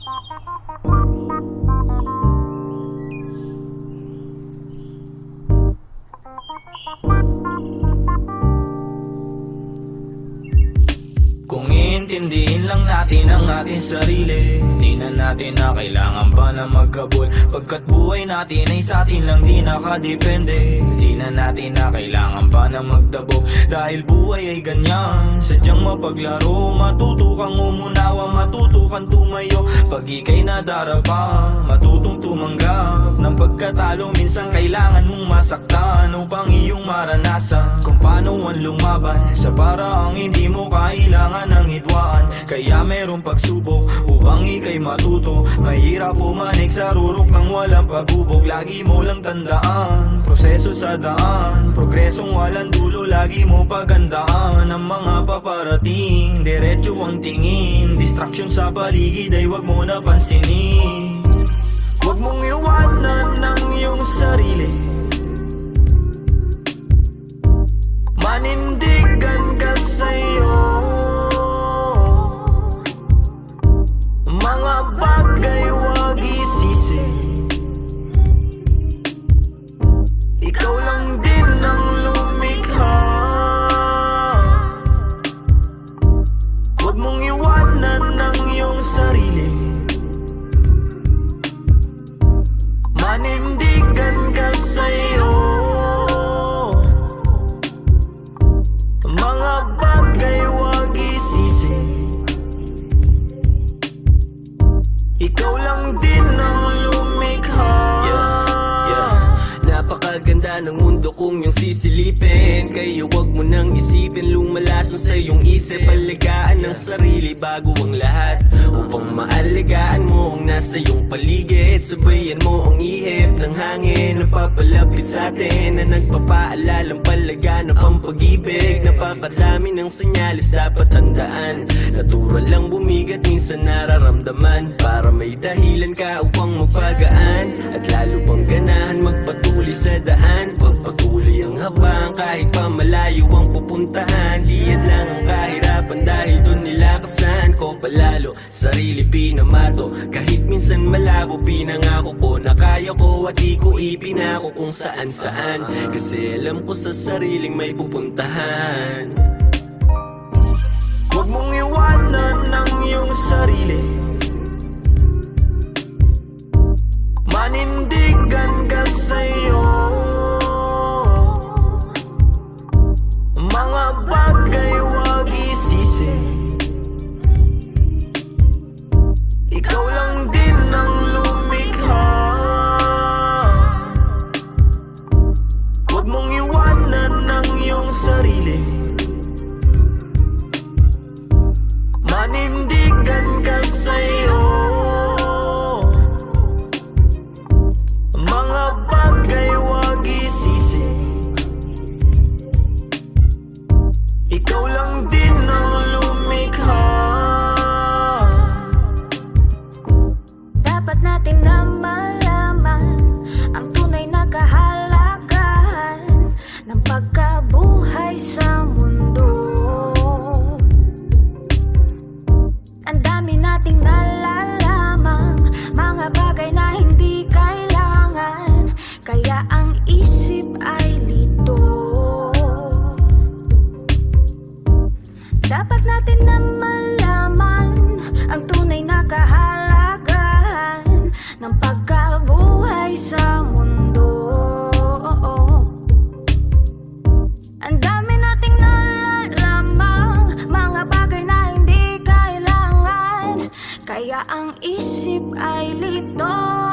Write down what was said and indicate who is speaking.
Speaker 1: Kung iintindihin lang natin ang ating sarili, di na natin na kailangan pa na magkabul. Pagkat buhay natin ay sa atin lang di nakadepende, di na natin na kailangan pa na magdabo. Dahil buhay ay ganyan, sadyang mapaglaro. Matuto kang umunawa, matuto kang tumayo. Pag ika'y nadarapa, matutong tumanggap ng pagkatalo. Minsan kailangan mong masaktan upang iyong maranasan kung paano ang lumaban sa paraang hindi mo kailangan ng hidwaan. Kaya merong pagsubok upang ika'y matuto. Mahirap pumanik sa rurok ng walang pagubok. Lagi mo lang tandaan, proseso sa daan, progresong walang dulo. Lagi mo pagandaan ang mga paparating, diretso ang tingin. Distraction sa paligid ay wag mo na pansinin. Wag mong iwanan ang iyong sarili, manindigan ka sa'yo. Mga bagay wag isisi, ikaw lang din ang lumikha. Wag mong iwanan ang iyong sarili, manindigan ka sa'yo. Mga bagay wag isisi, ikaw lang din ang lumikha. Napakaganda ng mundo kung yung sisilipin, kaya wag mo nang isipin lumalason sa iyong isip. Alagaan ng sarili bago ang lahat, upang maalagaan mo ang nasa iyong paligid. Sabayan mo ang ihip ng hangin na papalapit sa atin, na nagpapaalalang palaganap ang pag-ibig. Napakadami ng senyalis dapat tandaan, natural lang bumigat minsan nararamdaman, para may dahilan ka upang magpagaan, at lalo bang ganahan magpatuloy sa daan. Pagpatuloy ang habang kahit pa malayo ang pupuntahan. Diyan lang ang kahirapan dahil dun nilakasan ko palalo sarili pinamato. Kahit minsan malabo pinangako ko na kaya ko, at di ko ipinako kung saan saan, kasi alam ko sa sariling may pupuntahan. Huwag mong iwanan ang iyong sarili, manindigan ka sa'yo. Mga bagay wag isisi, ikaw lang din ang lumikha. Huwag mong iwanan ang iyong sarili, manindigan ka sa'yo. Mga bagay wag isisi, ikaw lang din ang lumikha.
Speaker 2: Dapat natin na malaman ang tunay na kahalagahan ng pagkabuhay sa mundo. Ang dami nating nalalamang mga bagay na hindi kailangan, kaya ang isip ay lito. Dapat natin na malaman ang tunay na kahalagahan ng pagkabuhay sa mundo. Ang dami nating nalalamang mga bagay na hindi kailangan, kaya ang isip ay lito.